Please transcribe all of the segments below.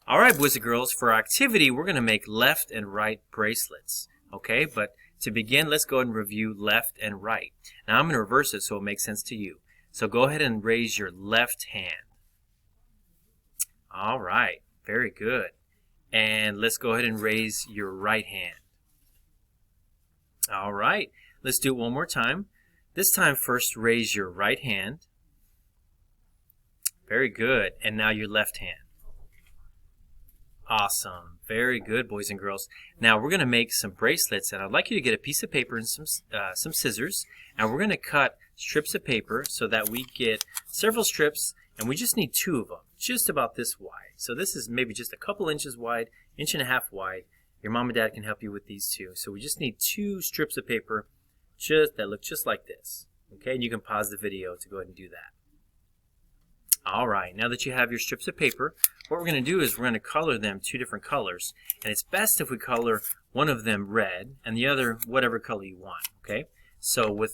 All right, boys and girls, for our activity, we're going to make left and right bracelets. Okay, but to begin, let's go ahead and review left and right. Now, I'm going to reverse it so it makes sense to you. So go ahead and raise your left hand. All right, very good. And let's go ahead and raise your right hand. All right, let's do it one more time. This time, first raise your right hand. Very good. And now your left hand. Awesome. Very good, boys and girls. Now we're going to make some bracelets, and I'd like you to get a piece of paper and some scissors, and we're going to cut strips of paper so that we get several strips, and we just need 2 of them, just about this wide. So this is maybe just a couple inches wide, 1.5 inches wide. Your mom and dad can help you with these too. So we just need 2 strips of paper that look just like this. Okay, and you can pause the video to go ahead and do that. All right, now that you have your strips of paper, what we're going to do is we're going to color them 2 different colors. And it's best if we color one of them red and the other whatever color you want, okay? So and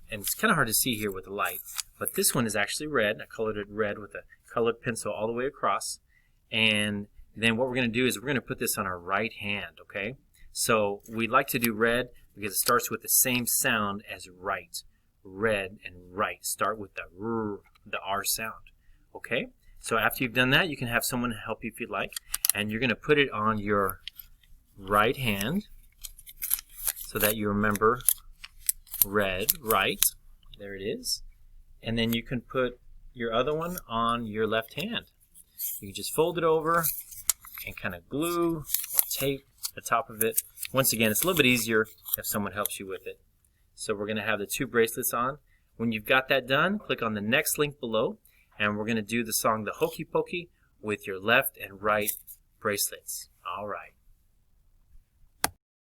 it's kind of hard to see here with the light, but this one is actually red. I colored it red with a colored pencil all the way across. And then what we're going to do is we're going to put this on our right hand, okay? So we like to do red because it starts with the same sound as right. Red and right start with the R sound. Okay, so after you've done that, you can have someone help you if you'd like, and you're going to put it on your right hand so that you remember red, right, there it is, and then you can put your other one on your left hand. You can just fold it over and kind of glue, tape the top of it. Once again, it's a little bit easier if someone helps you with it. So we're going to have the 2 bracelets on. When you've got that done, click on the next link below, and we're going to do the song The Hokey Pokey with your left and right bracelets. All right.